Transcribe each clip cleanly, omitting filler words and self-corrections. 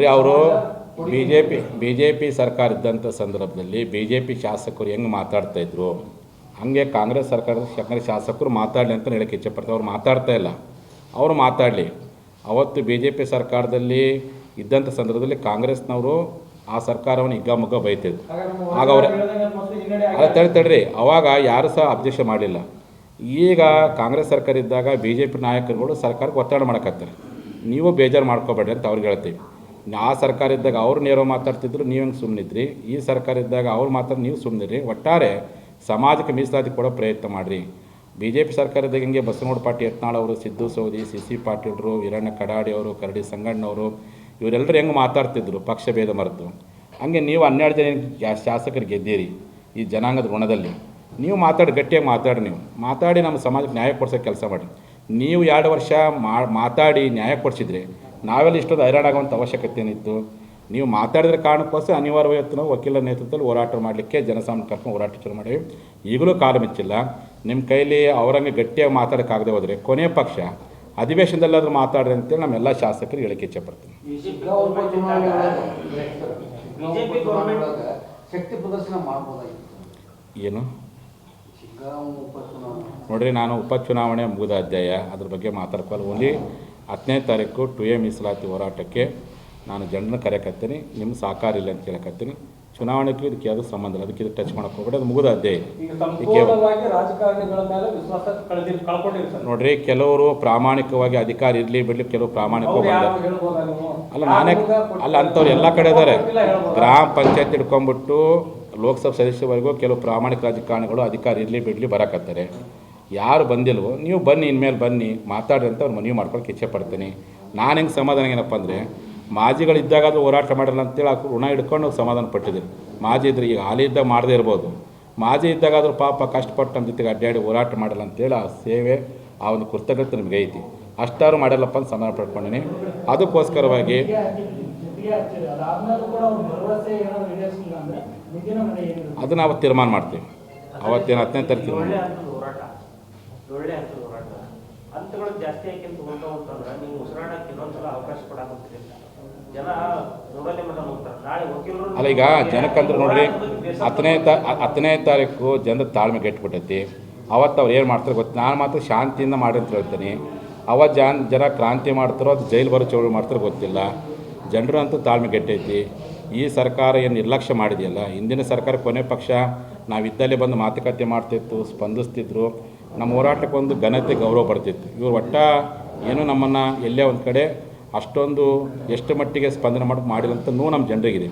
ನೋಡ್ರಿ, ಅವರು B J P ಸರ್ಕಾರ ಇದ್ದಂಥ ಸಂದರ್ಭದಲ್ಲಿ ಬಿ ಜೆ ಪಿ ಶಾಸಕರು ಹೆಂಗೆ ಮಾತಾಡ್ತಾಯಿದ್ರು ಹಾಗೆ ಕಾಂಗ್ರೆಸ್ ಸರ್ಕಾರದ ಶಾಸಕರು ಮಾತಾಡಲಿ ಅಂತ ಹೇಳಕ್ಕೆ ಇಚ್ಛೆಪಡ್ತಾರೆ. ಅವ್ರು ಮಾತಾಡ್ತಾ ಇಲ್ಲ, ಅವರು ಮಾತಾಡಲಿ. ಅವತ್ತು ಬಿ ಜೆ ಪಿ ಸರ್ಕಾರದಲ್ಲಿ ಇದ್ದಂಥ ಸಂದರ್ಭದಲ್ಲಿ ಕಾಂಗ್ರೆಸ್ನವರು ಆ ಸರ್ಕಾರವನ್ನು ಹಿಗ್ಗಾಮುಗ್ಗ ಬೈತಿದ್ರು. ಆಗ ಅವ್ರು ಅಲ್ಲ ತಡ್ರಿ, ಅವಾಗ ಯಾರು ಸಹ ಅಬ್ಜೆಕ್ಷನ್ ಮಾಡಲಿಲ್ಲ. ಈಗ ಕಾಂಗ್ರೆಸ್ ಸರ್ಕಾರ ಇದ್ದಾಗ ಬಿ ಜೆ ಪಿ ನಾಯಕರುಗಳು ಸರ್ಕಾರಕ್ಕೆ ಒತ್ತಡ ಮಾಡಕತ್ತಾರೆ. ನೀವು ಬೇಜಾರು ಮಾಡ್ಕೋಬೇಡ್ರಿ ಅಂತ ಅವ್ರಿಗೆ ಹೇಳ್ತೀವಿ. ಆ ಸರ್ಕಾರ ಇದ್ದಾಗ ಅವ್ರು ನೇರ ಮಾತಾಡ್ತಿದ್ರು, ನೀವು ಹೆಂಗೆ ಸುಮ್ಮನಿದ್ರಿ. ಈ ಸರ್ಕಾರ ಇದ್ದಾಗ ಅವ್ರು ಮಾತಾಡಿ ನೀವು ಸುಮ್ಮನಿರಿ. ಒಟ್ಟಾರೆ ಸಮಾಜಕ್ಕೆ ಮೀಸಲಾತಿ ಕೊಡೋ ಪ್ರಯತ್ನ ಮಾಡಿರಿ. ಬಿ ಜೆ ಪಿ ಸರ್ಕಾರದಾಗ ಹಿಂಗೆ ಬಸವನಗೌಡ ಪಾಟೀಲ್ ಯತ್ನಾಳ್ ಅವರು, ಸಿದ್ದು ಸೌದಿ, ಸಿ ಪಾಟೀಲ್ರು, ವೀರಣ್ಣ ಕಡಾಡಿ ಅವರು, ಕರಡಿ ಸಂಗಣ್ಣವರು, ಇವರೆಲ್ಲರೂ ಹೆಂಗೆ ಮಾತಾಡ್ತಿದ್ರು ಪಕ್ಷ ಭೇದ ಮರೆತು, ಹಾಗೆ ನೀವು 12 ಜನ ಶಾಸಕರು ಗೆದ್ದೀರಿ ಈ ಜನಾಂಗದ ಋಣದಲ್ಲಿ. ನೀವು ಗಟ್ಟಿಯಾಗಿ ಮಾತಾಡಿ, ನೀವು ಮಾತಾಡಿ ನಮ್ಮ ಸಮಾಜಕ್ಕೆ ನ್ಯಾಯ ಕೊಡ್ಸೋಕ್ಕೆ ಕೆಲಸ ಮಾಡಿ. ನೀವು 2 ವರ್ಷ ಮಾತಾಡಿ ನ್ಯಾಯ ಕೊಡಿಸಿದ್ರೆ ನಾವೆಲ್ಲ ಇಷ್ಟೊಂದು ಹೈರಾಣಾಗುವಂಥ ಅವಶ್ಯಕತೆ ಏನಿತ್ತು? ನೀವು ಮಾತಾಡಿದ್ರೆ ಕಾರಣಕ್ಕೋಸ್ಕರ ಅನಿವಾರ್ಯವಾಗಿ ನಾವು ವಕೀಲರ ನೇತೃತ್ವದಲ್ಲಿ ಹೋರಾಟ ಮಾಡಲಿಕ್ಕೆ ಜನಸಾಮಾನ್ಯ ಕರ್ಕೊಂಡು ಹೋರಾಟ ಶುರು ಮಾಡಿವಿ. ಈಗಲೂ ಕಾಲ ಮಿಚ್ಚಿಲ್ಲ. ನಿಮ್ಮ ಕೈಲಿ ಅವರಂಗೆ ಗಟ್ಟಿಯಾಗಿ ಮಾತಾಡೋಕ್ಕಾಗದೆ ಹೋದರೆ ಕೊನೆಯ ಪಕ್ಷ ಅಧಿವೇಶನದಲ್ಲಾದರೂ ಮಾತಾಡ್ರಿ ಅಂತೇಳಿ ನಮ್ಮೆಲ್ಲ ಶಾಸಕರು ಹೇಳಕ್ಕೆ ಇಚ್ಛೆಪಡ್ತೀನಿ. ಏನು ನೋಡ್ರಿ, ನಾನು ಉಪಚುನಾವಣೆ ಮುಗಿದ ಅಧ್ಯಾಯ ಅದ್ರ ಬಗ್ಗೆ ಮಾತಾಡ್ಕೊಳ್ಳಿ. ಓನ್ಲಿ 10ನೇ ತಾರೀಕು 2A ಮೀಸಲಾತಿ ಹೋರಾಟಕ್ಕೆ ನಾನು ಜನರನ್ನ ಕರೆಯಕತ್ತೀನಿ. ನಿಮ್ಮ ಸಹಕಾರ ಇಲ್ಲ ಅಂತ ಕೇಳಕತ್ತೀನಿ. ಚುನಾವಣೆಗೂ ಇದಕ್ಕೆ ಯಾವುದೂ ಸಂಬಂಧ ಇಲ್ಲ. ಅದಕ್ಕೆ ಇದು ಟಚ್ ಮಾಡೋಕೆ ಹೋಗ್ಬೇಡಿ, ಅದು ಮುಗಿದ ಅಧ್ಯಾಯ. ನೋಡ್ರಿ, ಕೆಲವರು ಪ್ರಾಮಾಣಿಕವಾಗಿ ಅಧಿಕಾರ ಇರಲಿ ಬಿಡಲಿ, ಕೆಲವರು ಪ್ರಾಮಾಣಿಕವಾಗಿ ಅಲ್ಲ, ನಾನೇ ಅಲ್ಲ ಅಂಥವ್ರು ಎಲ್ಲ ಕಡೆ ಇದ್ದಾರೆ. ಗ್ರಾಮ ಪಂಚಾಯತ್ ಹಿಡ್ಕೊಂಡ್ಬಿಟ್ಟು ಲೋಕಸಭಾ ಸದಸ್ಯವರೆಗೂ ಕೆಲವು ಪ್ರಾಮಾಣಿಕ ರಾಜಕಾರಣಿಗಳು ಅಧಿಕಾರ ಇರಲಿ ಬಿಡಲಿ ಬರಕತ್ತಾರೆ. ಯಾರು ಬಂದಿಲ್ವೋ ನೀವು ಬನ್ನಿ, ಇನ್ಮೇಲೆ ಬನ್ನಿ ಮಾತಾಡ್ರಿ ಅಂತ ಅವ್ರು ಮನವಿ ಮಾಡ್ಕೊಳಕ್ಕೆ ಇಚ್ಛೆ ಪಡ್ತೀನಿ. ನಾನು ಹೆಂಗೆ ಸಮಾಧಾನ ಏನಪ್ಪ ಅಂದರೆ, ಮಾಜಿಗಳಿದ್ದಾಗಾದರೂ ಹೋರಾಟ ಮಾಡಲ್ಲ ಅಂತೇಳಿ ಋಣ ಹಿಡ್ಕೊಂಡು ಸಮಾಧಾನ ಪಟ್ಟಿದ್ದೀನಿ. ಮಾಜಿ ಇದ್ರೆ ಈಗ ಹಾಲಿ ಇದ್ದಾಗ ಮಾಡದೇ ಇರ್ಬೋದು, ಮಾಜಿ ಇದ್ದಾಗಾದರೂ ಪಾಪ ಕಷ್ಟಪಟ್ಟು ನಮ್ಮ ಜೊತೆಗೆ ಅಡ್ಡಾಡಿ ಹೋರಾಟ ಮಾಡಲ್ಲ ಅಂತೇಳಿ ಆ ಸೇವೆ, ಆ ಒಂದು ಕೃತಜ್ಞತೆ ನಮಗೆ ಐತಿ. ಅಷ್ಟಾರು ಮಾಡಲ್ಲಪ್ಪ ಅಂತ ಸಮಾಧಾನ ಪಡ್ಕೊಂಡಿನಿ. ಅದಕ್ಕೋಸ್ಕರವಾಗಿ ಅದು ನಾವು ತೀರ್ಮಾನ ಮಾಡ್ತೀವಿ. ಅವತ್ತೇನು 10ನೇ ತಾರೀಕು ತೀರ್ಮಾನ ಅಲ್ಲ. ಈಗ ಜನಕ್ಕಂದ್ರೆ ನೋಡ್ರಿ, 10ನೇ ತಾರೀಕು ಜನರ ತಾಳ್ಮೆ ಗೆಟ್ಬಿಟ್ಟೈತಿ. ಅವತ್ತು ಅವ್ರು ಏನು ಮಾಡ್ತಾರೆ ಗೊತ್ತು, ನಾನು ಮಾತ್ರ ಶಾಂತಿಯಿಂದ ಮಾಡಿ ಅಂತ ಹೇಳ್ತೀನಿ. ಅವತ್ತು ಜನ ಕ್ರಾಂತಿ ಮಾಡ್ತಾರೋ ಅದು ಜೈಲು ಬರೋ ಚೌಳಿ ಮಾಡ್ತಾರೋ ಗೊತ್ತಿಲ್ಲ. ಜನರು ಅಂತೂ ತಾಳ್ಮೆ ಗೆಟ್ಟೈತಿ. ಈ ಸರ್ಕಾರ ಏನು ನಿರ್ಲಕ್ಷ್ಯ ಮಾಡಿದೆಯಲ್ಲ, ಹಿಂದಿನ ಸರ್ಕಾರ ಕೊನೆ ಪಕ್ಷ ನಾವಿದ್ದಲ್ಲೇ ಬಂದು ಮಾತುಕತೆ ಮಾಡ್ತಿತ್ತು, ಸ್ಪಂದಿಸ್ತಿದ್ರು, ನಮ್ಮ ಹೋರಾಟಕ್ಕೊಂದು ಘನತೆ ಗೌರವ ಬರ್ತಿತ್ತು. ಇವರು ಏನೂ ನಮ್ಮನ್ನು ಎಲ್ಲೇ ಒಂದು ಕಡೆ ಅಷ್ಟೊಂದು ಎಷ್ಟು ಮಟ್ಟಿಗೆ ಸ್ಪಂದನೆ ಮಾಡಿದಂಥ ನಮ್ಮ ಜನರಿಗಿದೆ.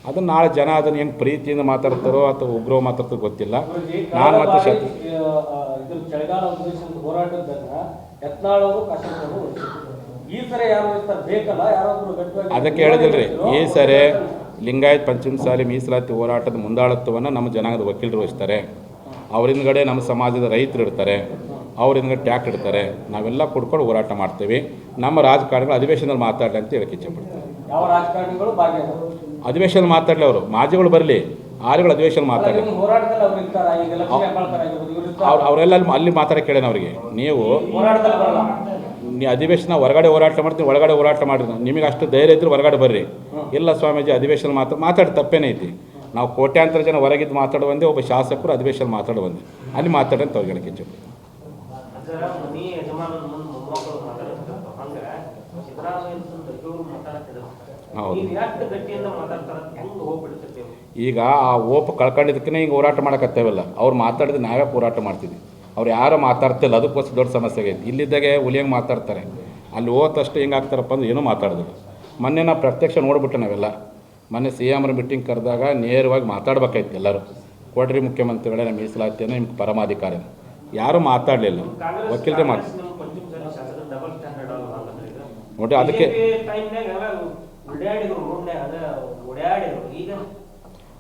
ಅದನ್ನು ನಾಳೆ ಜನ ಅದನ್ನು ಹೆಂಗೆ ಪ್ರೀತಿಯಿಂದ ಮಾತಾಡ್ತಾರೋ ಅಥವಾ ಉಗ್ರವ ಮಾತಾಡ್ತಾರೋ ಗೊತ್ತಿಲ್ಲ. ನಾನು ಮತ್ತು ಚಳಿಗಾಲ ಹೋರಾಟದಾಗ ಅದಕ್ಕೆ ಹೇಳಿದಿಲ್ರಿ, ಈ ಸರಿ ಲಿಂಗಾಯತ್ ಪಂಚಮಸಾಲಿ ಮೀಸಲಾತಿ ಹೋರಾಟದ ಮುಂದಾಳತ್ವವನ್ನು ನಮ್ಮ ಜನಾಂಗದ ವಕೀಲರು ವಹಿಸ್ತಾರೆ. ಅವರಿಂದಗಡೆ ನಮ್ಮ ಸಮಾಜದ ರೈತರು ಇರ್ತಾರೆ, ಅವರಿಂದಗಡೆ ಟ್ಯಾಕ್ಟ್ ಇಡ್ತಾರೆ. ನಾವೆಲ್ಲ ಕುಡ್ಕೊಂಡು ಹೋರಾಟ ಮಾಡ್ತೀವಿ. ನಮ್ಮ ರಾಜಕಾರಣಿಗಳು ಅಧಿವೇಶನದಲ್ಲಿ ಮಾತಾಡಲಿ ಅಂತ ಹೇಳಕ್ಕೆ ಇಚ್ಛೆಪಡ್ತೀವಿ. ಅಧಿವೇಶನ ಮಾತಾಡಲಿ, ಅವರು ಮಾಜಿಗಳು ಬರಲಿ, ಆರುಗಳು ಅಧಿವೇಶನ ಮಾತಾಡಲಿ. ಅವರೆಲ್ಲ ಅಲ್ಲಿ ಮಾತಾಡೋಕೆ ಕೇಳೇನ ಅವರಿಗೆ. ನೀವು ಅಧಿವೇಶನ ಹೊರಗಡೆ ಹೋರಾಟ ಮಾಡ್ತೀವಿ, ಒಳಗಡೆ ಹೋರಾಟ ಮಾಡಿದ್ರು. ನಿಮಗೆ ಅಷ್ಟು ಧೈರ್ಯ ಇದ್ದರೆ ಹೊರಗಡೆ ಬರ್ರಿ. ಇಲ್ಲ ಸ್ವಾಮೀಜಿ, ಅಧಿವೇಶನ ಮಾತಾಡಿ ತಪ್ಪೇನೈತಿ. ನಾವು ಕೋಟ್ಯಾಂತರ ಜನ ಹೊರಗಿದ್ದು ಮಾತಾಡೋ ಒಂದೇ, ಒಬ್ಬ ಶಾಸಕರು ಅಧಿವೇಶನ ಮಾತಾಡೋ ಒಂದೇ, ಅಲ್ಲಿ ಮಾತಾಡಿ ಅಂತ ಅವ್ರಿಗೆ ಹೇಳಕ್ಕೆ ಹೌದು. ಈಗ ಆ ಓಪು ಕಳ್ಕೊಂಡಿದ್ದಕ್ಕೇ ಹಿಂಗೆ ಹೋರಾಟ ಮಾಡೋಕತ್ತೇವಲ್ಲ. ಅವ್ರು ಮಾತಾಡಿದ್ರೆ ನಾವೇ ಹೋರಾಟ ಮಾಡ್ತಿದ್ವಿ. ಅವ್ರು ಯಾರೋ ಮಾತಾಡ್ತಿಲ್ಲ, ಅದಕ್ಕೋಸ್ಕರ ದೊಡ್ಡ ಸಮಸ್ಯೆ ಆಗೈತಿ. ಇಲ್ಲಿದ್ದಾಗೆ ಹುಲಿಯಂಗೆ ಮಾತಾಡ್ತಾರೆ, ಅಲ್ಲಿ ಹೋದಷ್ಟು ಹೆಂಗೆ ಆಗ್ತಾರಪ್ಪ ಅಂದ್ರೆ ಏನೂ ಮಾತಾಡೋದಿಲ್ಲ. ಮೊನ್ನೆ ನಾವು ಪ್ರತ್ಯಕ್ಷ ನೋಡ್ಬಿಟ್ಟೆ ನಾವೆಲ್ಲ. ಮೊನ್ನೆ CM ಮೀಟಿಂಗ್ ಕರೆದಾಗ ನೇರವಾಗಿ ಮಾತಾಡ್ಬೇಕಾಯ್ತು ಎಲ್ಲರೂ. ಕೊಡ್ರಿ ಮುಖ್ಯಮಂತ್ರಿಗಳೇ, ನಮ್ಮ ಮೀಸಲಾತಿಯನ್ನು ನಿಮ್ಗೆ ಪರಮಾಧಿಕಾರ. ಯಾರೂ ಮಾತಾಡಲಿಲ್ಲ, ವಕೀಲರೇ ನೋಡ್ರಿ. ಅದಕ್ಕೆ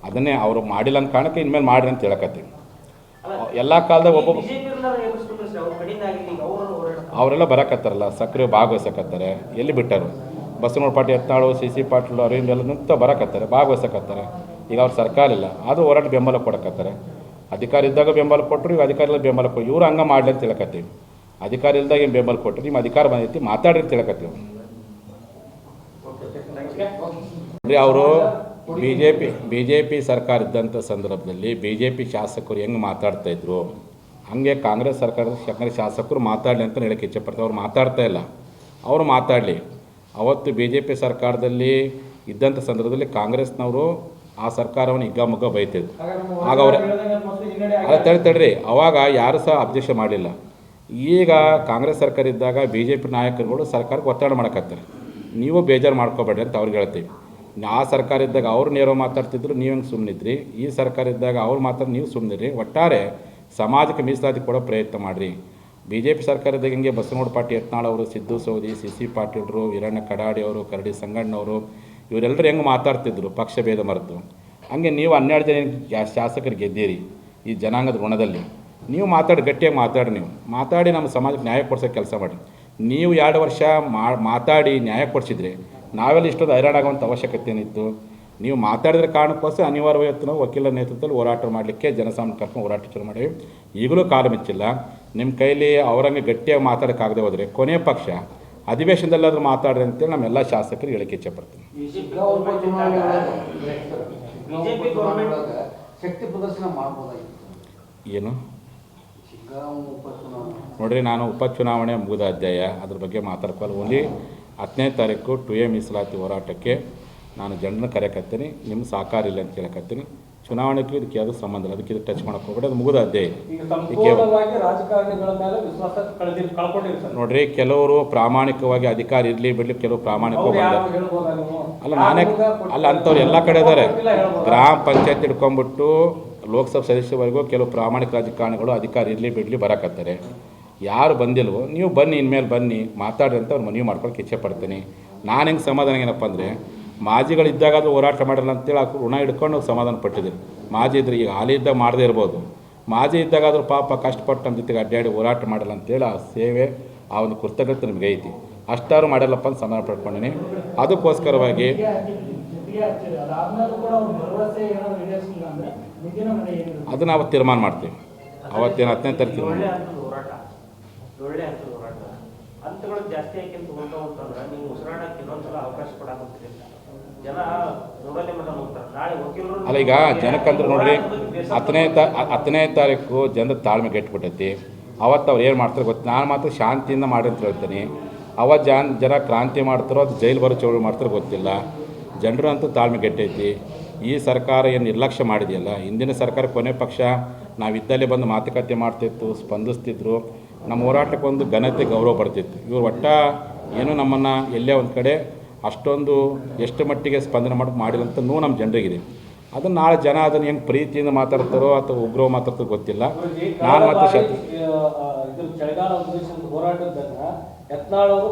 ಅದನ್ನೇ ಅವರು ಮಾಡಿಲ್ಲ ಅಂತ ಕಾರಣಕ್ಕೆ ಇನ್ಮೇಲೆ ಮಾಡ್ರಿ ಅಂತ ಹೇಳಕತ್ತೀವಿ. ಎಲ್ಲ ಕಾಲದಾಗ ಅವರೆಲ್ಲ ಬರಕತ್ತಾರಲ್ಲ, ಸಕ್ರಿಯ ಭಾಗವಹಿಸಕತ್ತಾರೆ. ಎಲ್ಲಿ ಬಿಟ್ಟರು? ಬಸವನಗೌಡ ಪಾಟೀಲ್ ಯತ್ನಾಳು, ಸಿ ಪಾಟೀಲ್, ಅರವಿಂದ್ ಎಲ್ಲ ನಿಂತ ಬರಕತ್ತಾರೆ, ಭಾಗವಹಿಸಕತ್ತಾರೆ. ಈಗ ಅವ್ರು ಸರ್ಕಾರ ಇಲ್ಲ, ಆದರೂ ಹೋರಾಟ ಬೆಂಬಲ ಕೊಡಕತ್ತಾರೆ. ಅಧಿಕಾರ ಇದ್ದಾಗ ಬೆಂಬಲ ಕೊಟ್ಟರು, ಈಗ ಅಧಿಕಾರ ಇಲ್ಲ ಬೆಂಬಲ ಕೊಟ್ಟು ಇವ್ರು ಹಂಗೆ ಮಾಡಲಿ ಅಂತ ಹೇಳಕತ್ತೀವಿ. ಅಧಿಕಾರ ಇಲ್ದಾಗ ಏನು ಬೆಂಬಲ ಕೊಟ್ಟರು, ನಿಮ್ಮ ಅಧಿಕಾರ ಬಂದೈತಿ ಮಾತಾಡ್ರಿ ಅಂತ ಹೇಳಕತ್ತೀವಿ. ನೋಡಿ, ಅವರು ಬಿ ಜೆ ಪಿ ಸರ್ಕಾರ ಇದ್ದಂಥ ಸಂದರ್ಭದಲ್ಲಿ ಬಿ ಜೆ ಪಿ ಶಾಸಕರು ಹೆಂಗೆ ಮಾತಾಡ್ತಾಯಿದ್ರು ಹಂಗೆ ಕಾಂಗ್ರೆಸ್ ಸರ್ಕಾರದ ಶಾಸಕರು ಮಾತಾಡಲಿ ಅಂತ ಹೇಳಕ್ಕೆ ಇಚ್ಛೆಪಡ್ತಾರೆ. ಅವ್ರು ಮಾತಾಡ್ತಾ ಇಲ್ಲ, ಅವರು ಮಾತಾಡಲಿ. ಅವತ್ತು ಬಿ ಜೆ ಪಿ ಸರ್ಕಾರದಲ್ಲಿ ಇದ್ದಂಥ ಸಂದರ್ಭದಲ್ಲಿ ಕಾಂಗ್ರೆಸ್ನವರು ಆ ಸರ್ಕಾರವನ್ನು ಹಿಗ್ಗಾಮುಗ್ಗ ಬೈತಿದ್ರು. ಆಗ ಅವ್ರು ಅಲ್ಲ ತಡ್ರಿ, ಅವಾಗ ಯಾರು ಸಹ ಅಬ್ಜೆಕ್ಷನ್ ಮಾಡಲಿಲ್ಲ. ಈಗ ಕಾಂಗ್ರೆಸ್ ಸರ್ಕಾರ ಇದ್ದಾಗ ಬಿ ಜೆ ಪಿ ನಾಯಕರುಗಳು ಸರ್ಕಾರಕ್ಕೆ ಒತ್ತಡ ಮಾಡಕತ್ತಾರೆ. ನೀವು ಬೇಜಾರು ಮಾಡ್ಕೋಬೇಡ್ರಿ ಅಂತ ಅವ್ರಿಗೆ ಹೇಳ್ತೀವಿ. ಆ ಸರ್ಕಾರ ಇದ್ದಾಗ ಅವ್ರು ನೇರ ಮಾತಾಡ್ತಿದ್ರು, ನೀವು ಹೆಂಗೆ ಸುಮ್ಮನಿದ್ರಿ. ಈ ಸರ್ಕಾರ ಇದ್ದಾಗ ಅವ್ರು ಮಾತಾಡಿ ನೀವು ಸುಮ್ಮನಿದ್ರಿ. ಒಟ್ಟಾರೆ ಸಮಾಜಕ್ಕೆ ಮೀಸಲಾತಿ ಕೊಡೋ ಪ್ರಯತ್ನ ಮಾಡಿರಿ. ಬಿ ಜೆ ಪಿ ಸರ್ಕಾರದಾಗ ಹಿಂಗೆ ಬಸವನಗೌಡ ಪಾಟೀಲ್ ಯತ್ನಾಳ್ ಅವರು, ಸಿದ್ದು ಸೌದಿ, ಸಿ ಸಿ ಪಾಟೀಲರು, ವೀರಣ್ಣ ಕಡಾಡಿ ಅವರು, ಕರಡಿ ಸಂಗಣ್ಣವರು, ಇವರೆಲ್ಲರೂ ಹೆಂಗೆ ಮಾತಾಡ್ತಿದ್ರು ಪಕ್ಷ ಭೇದ ಮರೆತು, ಹಂಗೆ ನೀವು 12 ಜನ ಶಾಸಕರು ಗೆದ್ದೀರಿ ಈ ಜನಾಂಗದ ಋಣದಲ್ಲಿ. ನೀವು ಗಟ್ಟಿಯಾಗಿ ನೀವು ಮಾತಾಡಿ ನಮ್ಮ ಸಮಾಜಕ್ಕೆ ನ್ಯಾಯ ಕೊಡ್ಸೋಕ್ಕೆ ಕೆಲಸ ಮಾಡಿ. ನೀವು 2 ವರ್ಷ ಮಾತಾಡಿ ನ್ಯಾಯ ಕೊಡಿಸಿದ್ರೆ ನಾವೆಲ್ಲ ಇಷ್ಟೊಂದು ಹೈರಾಣಾಗುವಂಥ ಅವಶ್ಯಕತೆ ಏನಿತ್ತು? ನೀವು ಮಾತಾಡಿದ್ರೆ ಕಾರಣಕ್ಕೋಸ್ಕರ ಅನಿವಾರ್ಯವಾಗಿ ನಾವು ವಕೀಲರ ನೇತೃತ್ವದಲ್ಲಿ ಹೋರಾಟ ಮಾಡಲಿಕ್ಕೆ ಜನಸಾಮಾನ್ಯ ಕರ್ಕೊಂಡು ಹೋರಾಟ ಶುರು ಮಾಡಿವಿ. ಈಗಲೂ ಕಾಲ ಮಿಚ್ಚಿಲ್ಲ. ನಿಮ್ಮ ಕೈಲಿ ಅವರಂಗೆ ಗಟ್ಟಿಯಾಗಿ ಮಾತಾಡೋಕ್ಕಾಗದೆ ಹೋದರೆ ಕೊನೆಯ ಪಕ್ಷ ಅಧಿವೇಶನದಲ್ಲಾದರೂ ಮಾತಾಡ್ರಿ ಅಂತೇಳಿ ನಮ್ಮೆಲ್ಲ ಶಾಸಕರಿಗೆ ಹೇಳಿಕೆ ಇಚ್ಛೆಪಡ್ತೀನಿ. ಶಕ್ತಿ ಪ್ರದರ್ಶನ ಮಾಡಬಹುದಾಗಿತ್ತು. ಏನು ನೋಡ್ರಿ, ನಾನು ಉಪಚುನಾವಣೆ ಮುಗಿದ ಅಧ್ಯಾಯ, ಅದ್ರ ಬಗ್ಗೆ ಮಾತಾಡ್ಕೊಳ್ಳಿ. ಓನ್ಲಿ 10ನೇ ತಾರೀಕು 2A ಮೀಸಲಾತಿ ಹೋರಾಟಕ್ಕೆ ನಾನು ಜನರನ್ನ ಕರೆಯಕತ್ತೀನಿ. ನಿಮ್ಮ ಸಹಕಾರ ಇಲ್ಲ ಅಂತ ಕೇಳಕತ್ತೀನಿ. ಚುನಾವಣೆಗೂ ಇದಕ್ಕೆ ಯಾವುದೂ ಸಂಬಂಧ ಇಲ್ಲ. ಅದಕ್ಕೆ ಇದು ಟಚ್ ಮಾಡೋಕೆ ಹೋಗ್ಬೇಡಿ, ಅದು ಮುಗಿದ ಅಧ್ಯಾಯ. ನೋಡ್ರಿ, ಕೆಲವರು ಪ್ರಾಮಾಣಿಕವಾಗಿ ಅಧಿಕಾರ ಇರಲಿ ಬಿಡಲಿ, ಕೆಲವರು ಪ್ರಾಮಾಣಿಕವಾಗಿ ಅಲ್ಲ ನಾನೇ ಅಲ್ಲ ಅಂಥವ್ರು ಎಲ್ಲ ಕಡೆ ಇದ್ದಾರೆ. ಗ್ರಾಮ ಪಂಚಾಯತ್ ಹಿಡ್ಕೊಂಡ್ಬಿಟ್ಟು ಲೋಕಸಭಾ ಸದಸ್ಯವರೆಗೂ ಕೆಲವು ಪ್ರಾಮಾಣಿಕ ರಾಜಕಾರಣಿಗಳು ಅಧಿಕಾರ ಇರಲಿ ಬಿಡಲಿ ಬರಕತ್ತಾರೆ. ಯಾರು ಬಂದಿಲ್ವೋ ನೀವು ಬನ್ನಿ, ಇನ್ಮೇಲೆ ಬನ್ನಿ ಮಾತಾಡ್ರಿ ಅಂತ ಅವ್ರು ಮನವಿ ಮಾಡ್ಕೊಳಕ್ಕೆ ಇಚ್ಛೆ ಪಡ್ತೀನಿ. ನಾನು ಹೆಂಗೆ ಸಮಾಧಾನ ಏನಪ್ಪ ಅಂದರೆ, ಮಾಜಿಗಳಿದ್ದಾಗಾದರೂ ಹೋರಾಟ ಮಾಡಲ್ಲ ಅಂತೇಳಿ ಋಣ ಹಿಡ್ಕೊಂಡು ಸಮಾಧಾನ ಪಟ್ಟಿದ್ದೀನಿ. ಮಾಜಿ ಇದ್ರೆ ಈಗ ಹಾಲಿ ಇದ್ದಾಗ ಮಾಡದೇ ಇರ್ಬೋದು, ಮಾಜಿ ಇದ್ದಾಗಾದರೂ ಪಾಪ ಕಷ್ಟಪಟ್ಟು ನಮ್ಮ ಜೊತೆಗೆ ಅಡ್ಡಾಡಿ ಹೋರಾಟ ಮಾಡಲ್ಲ ಅಂತೇಳಿ ಆ ಸೇವೆ, ಆ ಒಂದು ಕೃತಜ್ಞತೆ ನಮಗೆ ಐತಿ. ಅಷ್ಟಾರು ಮಾಡಲ್ಲಪ್ಪ ಅಂತ ಸಮಾಧಾನ ಪಡ್ಕೊಂಡಿನಿ. ಅದಕ್ಕೋಸ್ಕರವಾಗಿ ಅದನ್ನು ಅವತ್ತು ತೀರ್ಮಾನ ಮಾಡ್ತೀವಿ. ಅವತ್ತೇನು 10ನೇ ತಾರೀಕು ಹಂತಗಳು ಜಾಸ್ತಿ ಆಯ್ಕೆಂತ ಅಂತಂದ್ರೆ ನೀವು ಉಸಿರಾಡಕ್ಕೆ ಇನ್ನೊಂದ್ಸಲ ಅವಕಾಶ ಕೊಡಾಕತ್ತೀರಿ. ಜನ ನೋಡಲ್ಲೇ ಮಟ್ಟ ಹೋಗ್ತಾರೆ. ನಾಳೆ ವಕೀಲರು ಅಲ್ಲ, ಈಗ ಜನಕ್ಕಂದ್ರೆ ನೋಡ್ರಿ, 10ನೇ ತಾರೀಕು ಜನದ ತಾಳ್ಮೆ ಗೆಟ್ಬಿಟ್ಟೈತಿ. ಅವತ್ತು ಅವ್ರು ಏನು ಮಾಡ್ತಾರೆ ಗೊತ್ತು, ನಾನು ಮಾತ್ರ ಶಾಂತಿಯಿಂದ ಮಾಡಿ ಅಂತ ಹೇಳ್ತೀನಿ. ಅವತ್ತು ಜನ ಕ್ರಾಂತಿ ಮಾಡ್ತಾರೋ ಅದು ಜೈಲು ಬರೋ ಚೌಳಿ ಮಾಡ್ತಾರೋ ಗೊತ್ತಿಲ್ಲ. ಜನರು ಅಂತೂ ತಾಳ್ಮೆ ಗೆಟ್ಟೈತಿ. ಈ ಸರ್ಕಾರ ಏನು ನಿರ್ಲಕ್ಷ್ಯ ಮಾಡಿದೆಯಲ್ಲ, ಹಿಂದಿನ ಸರ್ಕಾರ ಕೊನೆ ಪಕ್ಷ ನಾವಿದ್ದಲ್ಲೇ ಬಂದು ಮಾತುಕತೆ ಮಾಡ್ತಿತ್ತು, ಸ್ಪಂದಿಸ್ತಿದ್ರು, ನಮ್ಮ ಹೋರಾಟಕ್ಕೆ ಒಂದು ಘನತೆ ಗೌರವ ಬರ್ತಿತ್ತು. ಇವರು ಏನೋ ನಮ್ಮನ್ನು ಎಲ್ಲೇ ಒಂದು ಕಡೆ ಅಷ್ಟೊಂದು ಎಷ್ಟು ಮಟ್ಟಿಗೆ ಸ್ಪಂದನೆ ಮಾಡಿದಂಥ ನೋವು ನಮ್ಮ ಜನರಿಗಿದೆ. ಅದನ್ನು ನಾಳೆ ಜನ ಅದನ್ನು ಹೆಂಗೆ ಪ್ರೀತಿಯಿಂದ ಮಾತಾಡ್ತಾರೋ ಅಥವಾ ಉಗ್ರವ ಮಾತಾಡ್ತಾರೋ ಗೊತ್ತಿಲ್ಲ. ನಾನು ಮತ್ತು ಚಳಿಗಾಲ ಹೋರಾಟದನ್ನ ಯತ್ನಾಳವರು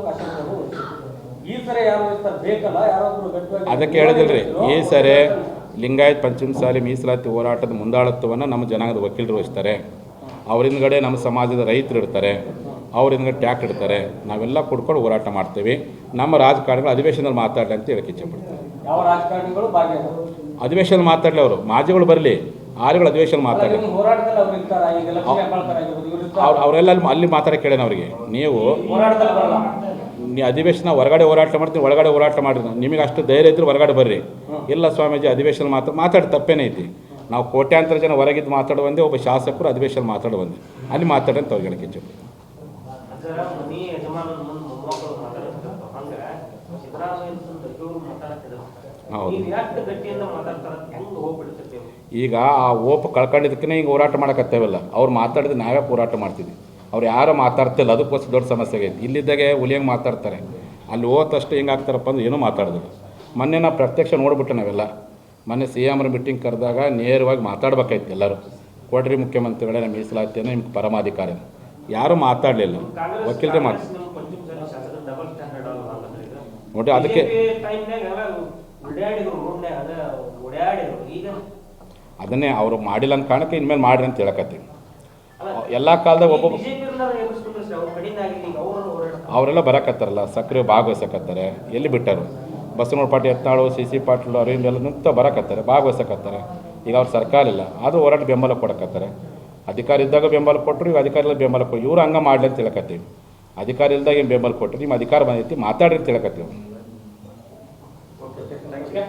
ಈ ಸರಿ ಯಾರು ಬೇಕಲ್ಲ, ಯಾರೊಬ್ಬರು ಅದಕ್ಕೆ ಹೇಳಿದಿಲ್ರಿ, ಈ ಸರಿ ಲಿಂಗಾಯತ್ ಪಂಚಮಸಾಲಿ ಮೀಸಲಾತಿ ಹೋರಾಟದ ಮುಂದಾಳತ್ವವನ್ನು ನಮ್ಮ ಜನಾಂಗದ ವಕೀಲರು ವಹಿಸ್ತಾರೆ. ಅವರಿಂದಗಡೆ ನಮ್ಮ ಸಮಾಜದ ರೈತರು ಇರ್ತಾರೆ, ಅವರಿಂದಗಡೆ ಟ್ಯಾಕ್ಟ್ ಇಡ್ತಾರೆ. ನಾವೆಲ್ಲ ಕುಡ್ಕೊಂಡು ಹೋರಾಟ ಮಾಡ್ತೀವಿ. ನಮ್ಮ ರಾಜಕಾರಣಿಗಳು ಅಧಿವೇಶನದಲ್ಲಿ ಮಾತಾಡಲಿ ಅಂತ ಹೇಳಕ್ಕೆ ಇಚ್ಛೆ ಪಡ್ತಾರೆ. ಯಾವ ರಾಜಕಾರಣಿಗಳು ಅಧಿವೇಶನ ಮಾತಾಡಲಿ, ಅವರು ಮಾಜಿಗಳು ಬರಲಿ, ಆರುಗಳು ಅಧಿವೇಶನ ಮಾತಾಡಲಿ. ಅವರೆಲ್ಲ ಅಲ್ಲಿ ಮಾತಾಡೋಕೆ ಕೇಳೇನ ಅವರಿಗೆ. ನೀವು ಅಧಿವೇಶನ ಹೊರಗಡೆ ಹೋರಾಟ ಮಾಡ್ತೀನಿ, ಒಳಗಡೆ ಹೋರಾಟ ಮಾಡಿರಿ. ನಿಮಗೆ ಅಷ್ಟು ಧೈರ್ಯ ಇದ್ದರೆ ಹೊರಗಡೆ ಬರ್ರಿ. ಇಲ್ಲ ಸ್ವಾಮೀಜಿ, ಅಧಿವೇಶನ ಮಾತಾಡಿ ತಪ್ಪೇನೈತಿ. ನಾವು ಕೋಟ್ಯಾಂತರ ಜನ ಹೊರಗಿದ್ದು ಮಾತಾಡುವಂದೆ, ಒಬ್ಬ ಶಾಸಕರು ಅಧಿವೇಶನ ಮಾತಾಡುವಂದೆ, ಅಲ್ಲಿ ಮಾತಾಡಿ ಅಂತ ಅವ್ರಿಗೆ ಹೇಳಕ್ಕೆ ಇಚ್ಛೆ. ಹೌದು, ಈಗ ಆ ಓಪು ಕಳ್ಕೊಂಡಿದ್ದಕ್ಕೆ ಹಿಂಗೆ ಹೋರಾಟ ಮಾಡೋಕತ್ತೇವಲ್ಲ. ಅವ್ರು ಮಾತಾಡಿದ್ರೆ ನಾವೇ ಹೋರಾಟ ಮಾಡ್ತಿದ್ವಿ. ಅವ್ರು ಯಾರೋ ಮಾತಾಡ್ತಿಲ್ಲ, ಅದಕ್ಕೋಸ್ಕರ ದೊಡ್ಡ ಸಮಸ್ಯೆ ಆಗೈತಿ. ಇಲ್ಲಿದ್ದಾಗೆ ಹುಲಿಯಂಗೆ ಮಾತಾಡ್ತಾರೆ, ಅಲ್ಲಿ ಹೋದಷ್ಟು ಹೆಂಗೆ ಆಗ್ತಾರಪ್ಪ ಅಂದ್ರೆ ಏನೂ ಮಾತಾಡಿದ್ರು. ಮೊನ್ನೆ ನಾವು ಪ್ರತ್ಯಕ್ಷ ನೋಡ್ಬಿಟ್ಟು ನಾವೆಲ್ಲ ಮೊನ್ನೆ CM ಮೀಟಿಂಗ್ ಕರೆದಾಗ ನೇರವಾಗಿ ಮಾತಾಡ್ಬೇಕಾಯ್ತು ಎಲ್ಲರೂ. ಕೊಡ್ರಿ ಮುಖ್ಯಮಂತ್ರಿಗಳೇ, ನಮ್ಮ ಮೀಸಲಾತಿಯನ್ನು ನಿಮ್ಗೆ ಪರಮಾಧಿಕಾರ. ಯಾರೂ ಮಾತಾಡಲಿಲ್ಲ, ವಕೀಲರೇ ನೋಡ್ರಿ. ಅದಕ್ಕೆ ಅದನ್ನೇ ಅವರು ಮಾಡಿಲ್ಲ ಅಂತ ಕಾರಣಕ್ಕೆ ಇನ್ಮೇಲೆ ಮಾಡ್ರಿ ಅಂತ ಹೇಳಕತ್ತೀವಿ. ಎಲ್ಲ ಕಾಲದಾಗ ಒಬ್ಬೊಬ್ಬ ಅವರೆಲ್ಲ ಬರಕತ್ತಾರಲ್ಲ, ಸಕ್ರಿಯ ಭಾಗವಹಿಸಕತ್ತಾರೆ. ಎಲ್ಲಿ ಬಿಟ್ಟರು? ಬಸವನಗೌಡ ಪಾಟೀಲ್ ಯತ್ನಾಳು, CC ಪಾಟೀಲ್ ಅವರಿಂದ ಎಲ್ಲ ನಿಂತ ಬರಕತ್ತಾರೆ, ಭಾಗವಹಿಸಕತ್ತಾರೆ. ಈಗ ಅವ್ರು ಸರ್ಕಾರ ಇಲ್ಲ, ಅದು ಹೋರಾಟ ಬೆಂಬಲ ಕೊಡಕತ್ತಾರೆ. ಅಧಿಕಾರ ಇದ್ದಾಗ ಬೆಂಬಲ ಕೊಟ್ಟರು, ಈಗ ಅಧಿಕಾರ ಇಲ್ಲ ಬೆಂಬಲ ಕೊಟ್ಟು ಇವ್ರು ಹಂಗೆ ಮಾಡಲಿ ಅಂತ ಹೇಳಕತ್ತೀವಿ. ಅಧಿಕಾರ ಇಲ್ದಾಗ ಏನು ಬೆಂಬಲ ಕೊಟ್ಟರು, ನಿಮ್ಮ ಅಧಿಕಾರ ಬಂದೈತಿ ಮಾತಾಡ್ರಿ ಅಂತ ಹೇಳಕತ್ತೀವಿ. ಓಕೆ